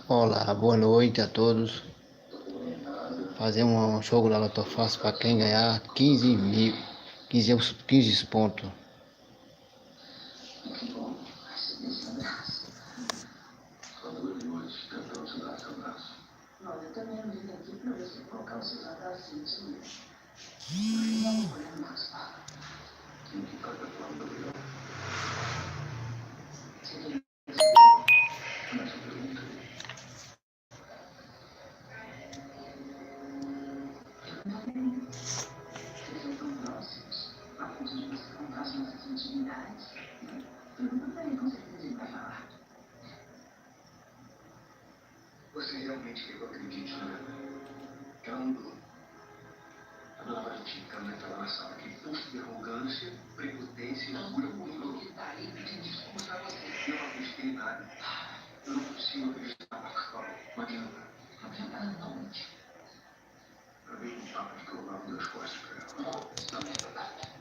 Olá, boa noite a todos. Fazer um jogo da Loto Fácil para quem ganhar 15 mil, 15 pontos. Você realmente quer que eu acredite, né? Ela mudou. A dona Valentina naquela na sala que posto de arrogância, prepotência e loucura mudou. Que tá aí pedindo desculpas pra você. Eu não acreditei em nada. Eu não consigo acreditar na escola. Não adianta. Não adianta não. Eu dei um tapa de que eu lavo das costas pra ela. Isso não é verdade.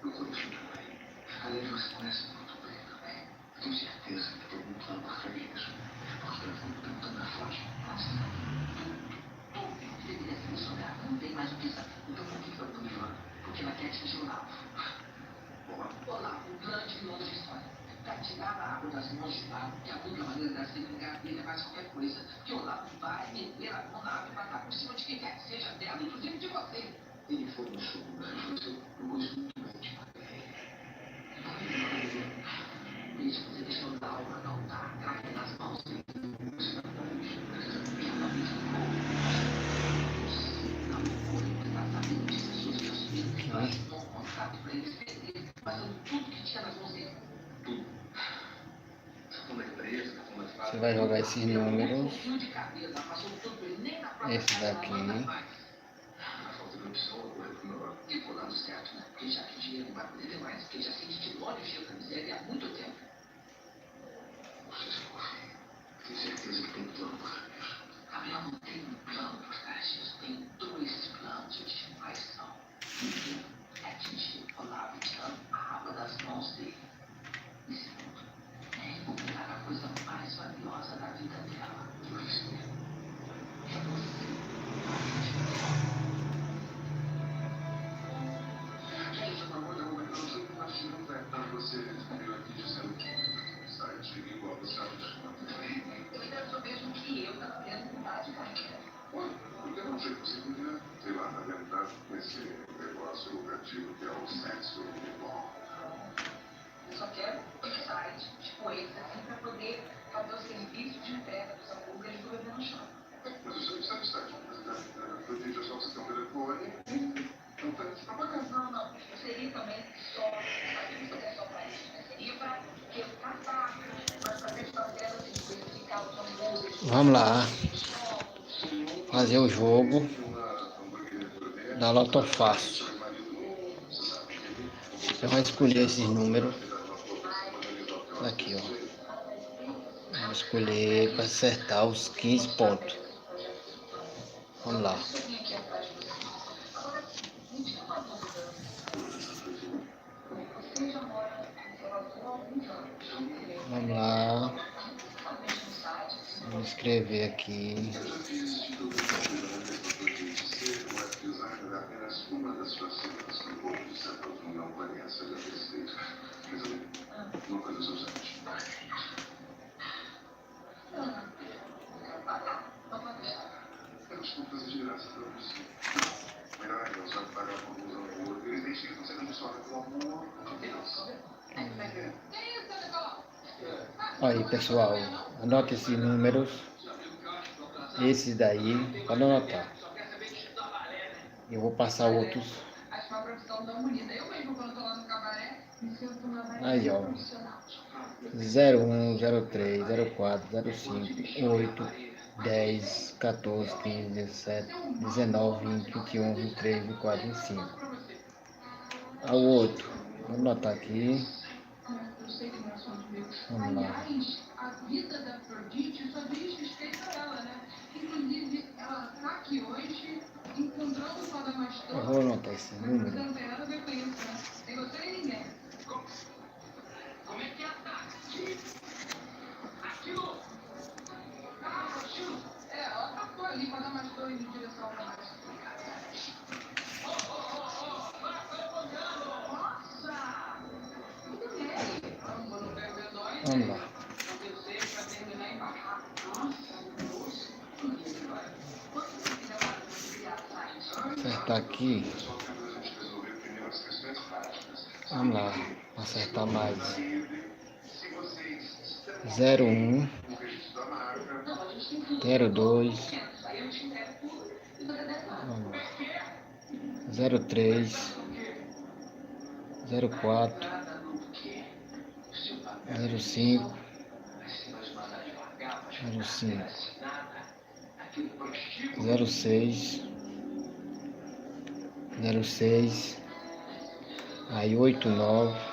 Eu conheço também. Aliás, você conhece muito bem também. Eu tenho certeza que tem algum plano por trás disso. Porque eu fico tentando na fonte. Tudo que deveria ser mencionado. Não tem mais o que saber. Então por que foi pro Ivan? Porque ela quer atingir o Olavo. Olavo, o grande vilão da história. Pra tirar a água das mãos de Olavo, que a única maneira dela se vingar dele é mais qualquer coisa. Porque Olavo vai meter a mão na água e matar por cima de quem quer que seja dela, inclusive de você. Ele foi um show, mas você conheço muito bem de isso, você deixou da alma não tá caindo nas mãos dele. Você não pode. Justamente não foi exatamente as pessoas que assumiram mas não contato para eles perderem, passando tudo que tinha nas mãos dele. Tudo. Você vai jogar esses números. Esse daqui. Ficou dando certo, né? Porque já que dinheiro não vai poder ter mais, porque já sente de longe o cheiro da miséria há muito tempo. Você se confia. Tem certeza que tem plano por trás disso? Gabriel, não tem um plano por trás disso. Tem dois planos de distribuição. Primeiro é atingir o Olavo tirando a água das mãos dele. E segundo, é recuperar a coisa mais valiosa da vida dela. Você. É você. Gente, pelo amor de Deus, eu não sei o que nós tiramos, né? Você respondeu aqui dizendo que o site igual você acha. Ele pensou mesmo que eu estava querendo mudar de carreira. Porque eu não sei que você podia, sei lá, na verdade, com esse negócio lucrativo que é o sexo igual. Eu só quero um site, tipo esse, assim, para poder fazer o serviço de entrega dos hambúrgueres do bebê no chão. Mas você não sabe o site, eu entendi só que você tem um telefone. Não tem essa propaganda. Não. Seria também só, não seria só para isso, né? Seria para que eu catar, mas para gente fazer assim, verificar os hambúrgueres. Vamos lá. Fazer o jogo da Loto Fácil. Você vai escolher esses números. Aqui, ó. Vamos escolher para acertar os 15 pontos. Vamos lá. Vamos lá. Vamos escrever aqui. Aí, pessoal, anote esses números. Esses daí, pode anotar. Eu vou passar outros. Aí, ó. 01, 03, 04, 05, 8, 10, 14, 15, 17, 19, 20, 21, 23, 24, 25. Ao outro. Vou anotar aqui. Vamos lá. A vida da Afrodite só diz respeito a ela, né? Inclusive, ela tá aqui hoje, encontrando o Foda Mais Todo. Eu vou anotar esse número. Não tem nada a ver com isso, né? Nem você nem ninguém. Como é que é a tática? Vamos lá. Acertar aqui. Vamos lá. Acertar mais. 01, 02, vamos lá. 03, 04, 05, 05, 06, 06, aí 89,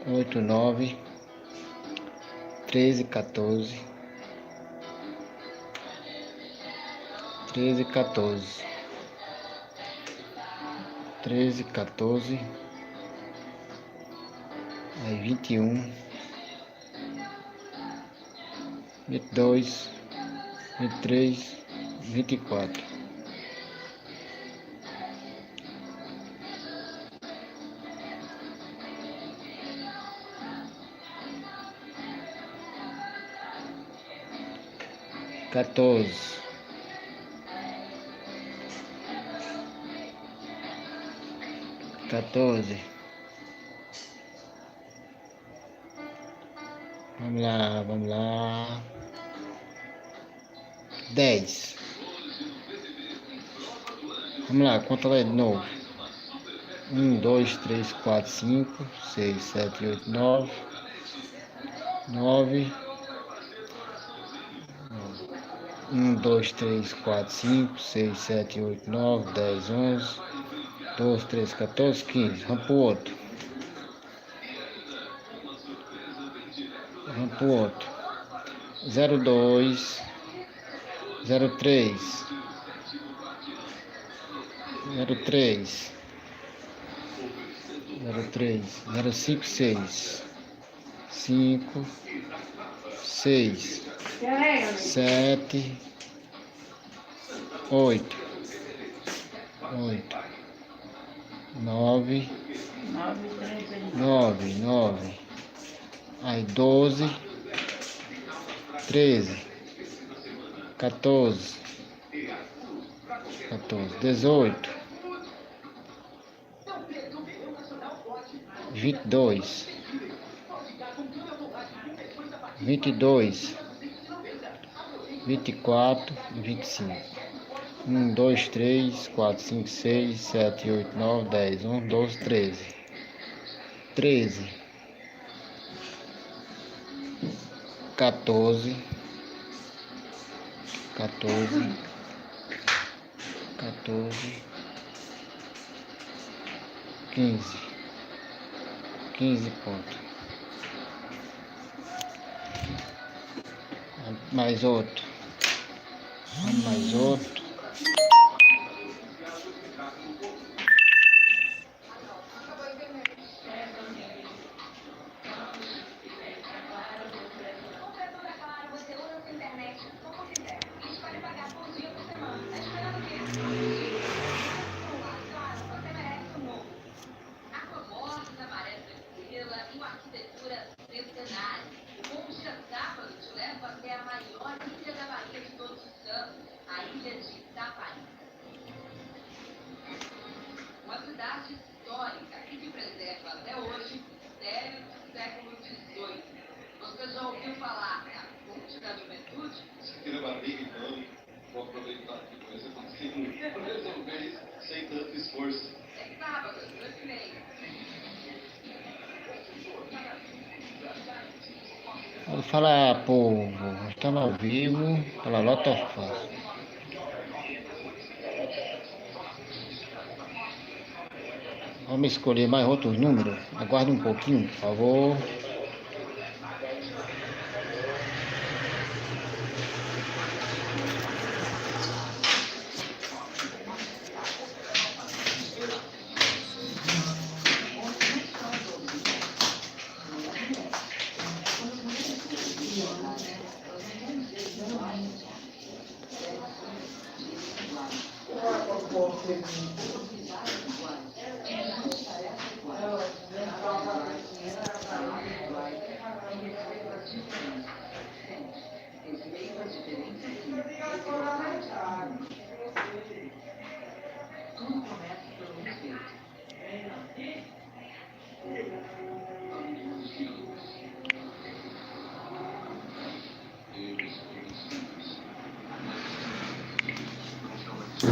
89, 13, 14, 13, 14, 13, 14, aí 21, 22, 23, 24. Quatorze, 14, vamos lá, 10, vamos lá, conta lá de novo, 1, 2, 3, 4, 5, 6, 7, 8, 9, 9, 1, 2, 3, 4, 5, 6, 7, 8, 9, 10, 11, 12, 13, 14, 15. Vamos pro outro. Vamos pro outro. 02, 03, 03, 03, 05, 6, 5, 6, 7, 8, 8, 9, 9, 9, aí 12, 13, 14, 14, 18, 22, 22, 24 e 25. 1, 2, 3, 4, 5, 6, 7, 8, 9, 10, 11, 12, 13. 13, 14, 14, 14, 15, 15 pontos. Mais outro. Mais outro. Uma cidade histórica e que preserva até hoje mistérios do século XVIII. Você já ouviu falar da Ponte da Juventude? Se tira barriga, então, vou aproveitar aqui para ver se eu consigo resolver isso sem tanto esforço. É sábado, 2h30. Pode falar, povo. Estamos ao vivo pela Lota Fácil. Vamos escolher mais outros números. Aguarde um pouquinho, por favor.